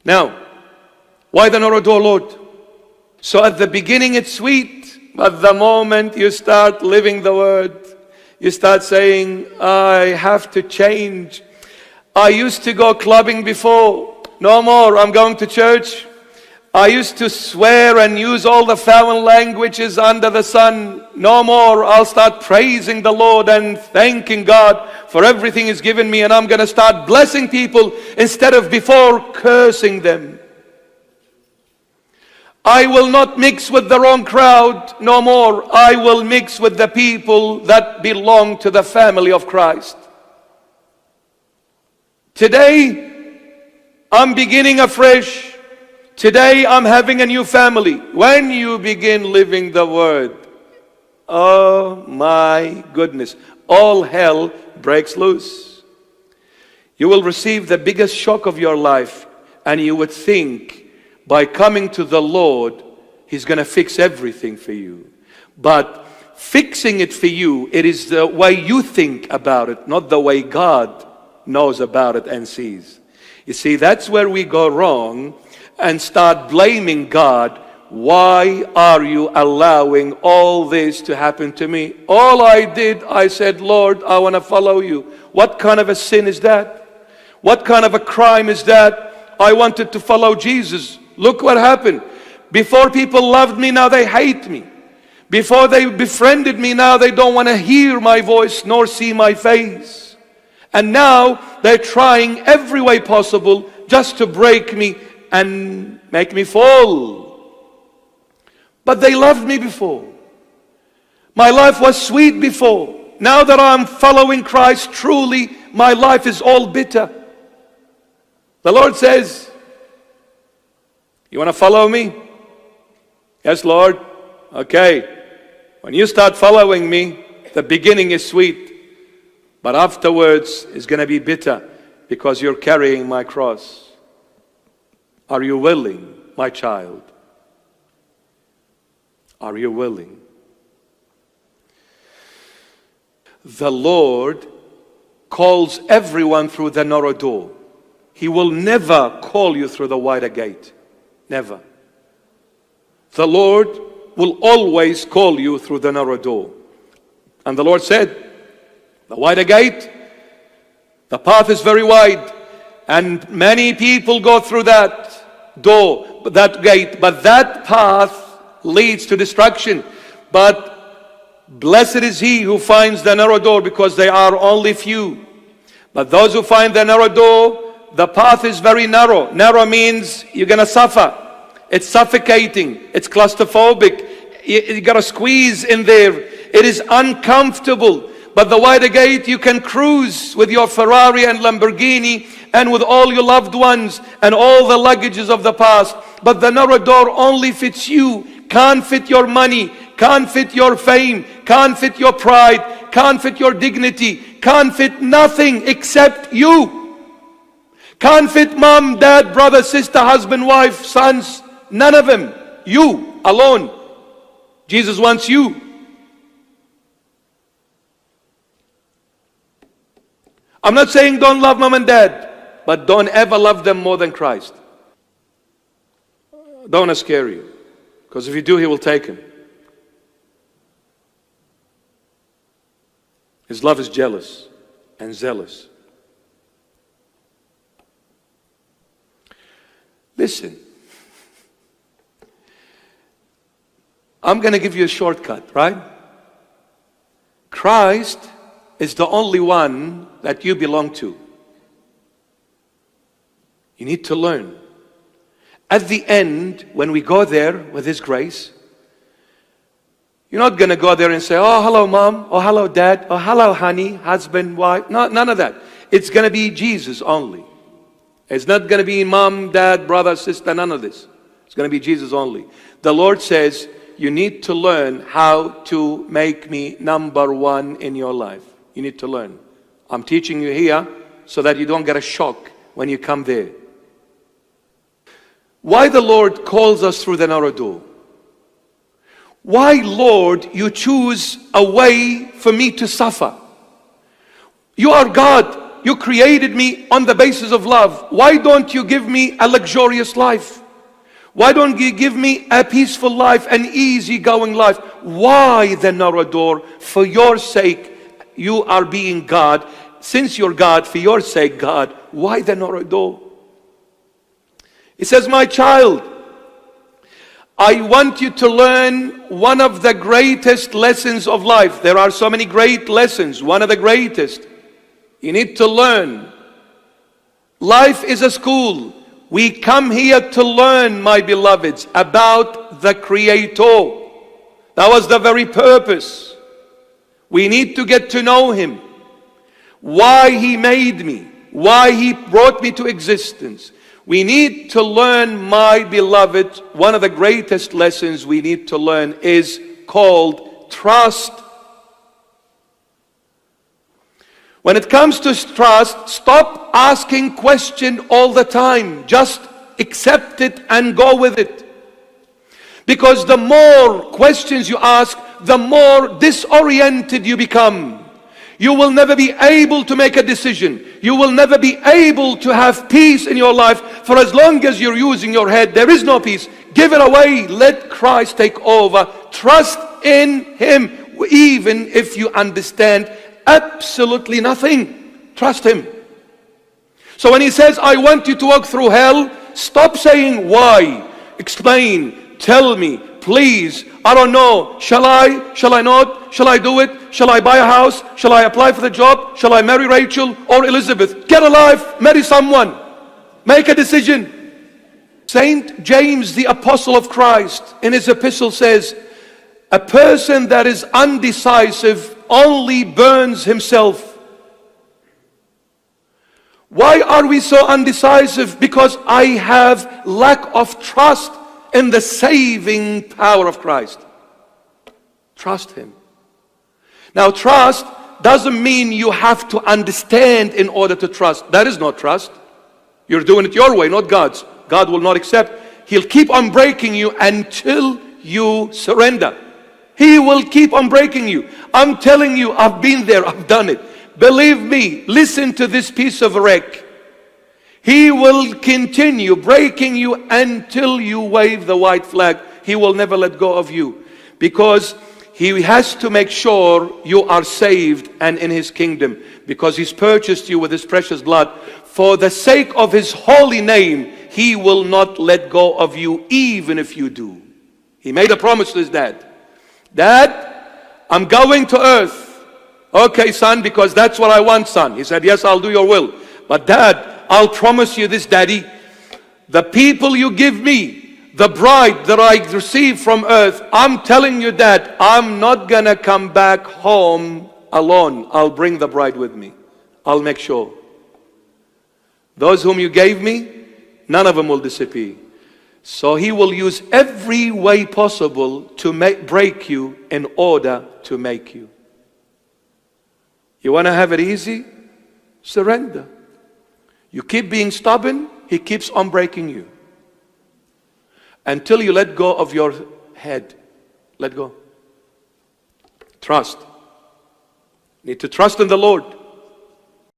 Now, why the narrow door, Lord? So at the beginning it's sweet, but the moment you start living the word, you start saying, I have to change. I used to go clubbing before. No more, I'm going to church. I used to swear and use all the foul languages under the sun. No more, I'll start praising the Lord and thanking God for everything He's given me. And I'm going to start blessing people instead of before cursing them. I will not mix with the wrong crowd no more. I will mix with the people that belong to the family of Christ. Today, I'm beginning afresh. Today, I'm having a new family. When you begin living the word, oh my goodness, all hell breaks loose. You will receive the biggest shock of your life, and you would think, by coming to the Lord, He's going to fix everything for you. But fixing it for you, it is the way you think about it, not the way God knows about it and sees. You see, that's where we go wrong and start blaming God. Why are you allowing all this to happen to me? All I did, I said, Lord, I want to follow you. What kind of a sin is that? What kind of a crime is that? I wanted to follow Jesus. Look what happened. Before people loved me, now they hate me. Before they befriended me, now they don't want to hear my voice nor see my face. And now they're trying every way possible just to break me and make me fall. But they loved me before. My life was sweet before. Now that I'm following Christ truly, my life is all bitter. The Lord says, you want to follow me? Yes, Lord. Okay. When you start following me, the beginning is sweet, but afterwards it's going to be bitter because you're carrying my cross. Are you willing, my child? Are you willing? The Lord calls everyone through the narrow door. He will never call you through the wider gate. Never. The Lord will always call you through the narrow door. And the Lord said, the wider gate, the path is very wide, and many people go through that door, that gate, but that path leads to destruction. But blessed is he who finds the narrow door, because they are only few. But those who find the narrow door, the path is very narrow. Narrow means you're going to suffer. It's suffocating. It's claustrophobic. You got to squeeze in there. It is uncomfortable. But the wider gate, you can cruise with your Ferrari and Lamborghini and with all your loved ones and all the luggages of the past. But the narrow door only fits you. Can't fit your money. Can't fit your fame. Can't fit your pride. Can't fit your dignity. Can't fit nothing except you. Can't fit mom, dad, brother, sister, husband, wife, sons. None of them. You alone. Jesus wants you. I'm not saying don't love mom and dad, but don't ever love them more than Christ. Don't want to scare you, because if you do, He will take him. His love is jealous and zealous. Listen, I'm going to give you a shortcut, right? Christ is the only one that you belong to. You need to learn. At the end, when we go there with His grace, you're not going to go there and say, oh, hello, mom. Oh, hello, dad. Oh, hello, honey, husband, wife. No, none of that. It's going to be Jesus only. It's not going to be mom, dad, brother, sister, none of this. It's going to be Jesus only. The Lord says, you need to learn how to make me number one in your life. You need to learn. I'm teaching you here so that you don't get a shock when you come there. Why the Lord calls us through the narrow door? Why, Lord, you choose a way for me to suffer? You are God. you created me on the basis of love. Why don't you give me a luxurious life? Why don't you give me a peaceful life, an easygoing life? Why the narrow door? For your sake, you are being God. Since you're God, for your sake, God, why the narrow door? He says, my child, I want you to learn one of the greatest lessons of life. There are so many great lessons. One of the greatest. You need to learn. Life is a school. We come here to learn, my beloveds, about the Creator. That was the very purpose. We need to get to know Him. Why He made me. Why He brought me to existence. We need to learn, my beloved, one of the greatest lessons we need to learn is called trust. When it comes to trust, stop asking questions all the time. Just accept it and go with it. Because the more questions you ask, the more disoriented you become. You will never be able to make a decision. You will never be able to have peace in your life. For as long as you're using your head, there is no peace. Give it away. Let Christ take over. Trust in Him, even if you understand absolutely nothing. Trust Him. So when He says, I want you to walk through hell, stop saying why, explain, tell me, please, I don't know, shall I not, shall I do it, shall I buy a house, shall I apply for the job, shall I marry Rachel or Elizabeth? Get a life, marry someone, make a decision. Saint James, the apostle of Christ, in his epistle says, a person that is undecisive only burns himself. Why are we so undecisive? Because I have lack of trust in the saving power of Christ. Trust Him. Now, trust doesn't mean you have to understand in order to trust. That is not trust. You're doing it your way, not God's. God will not accept. He'll keep on breaking you until you surrender. He will keep on breaking you. I'm telling you, I've been there, I've done it. Believe me, listen to this piece of wreck. He will continue breaking you until you wave the white flag. He will never let go of you. Because He has to make sure you are saved and in His kingdom. Because He's purchased you with His precious blood. For the sake of His holy name, He will not let go of you even if you do. He made a promise to His dad. Dad, I'm going to earth. Okay, son, because that's what I want, son. He said, yes, I'll do your will. But Dad, I'll promise you this, Daddy. The people you give me, the bride that I receive from earth, I'm telling you, Dad, I'm not going to come back home alone. I'll bring the bride with me. I'll make sure. Those whom you gave me, none of them will disappear. So He will use every way possible to break you in order to make you. You want to have it easy? Surrender. You keep being stubborn, He keeps on breaking you. Until you let go of your head. Let go. Trust. You need to trust in the Lord.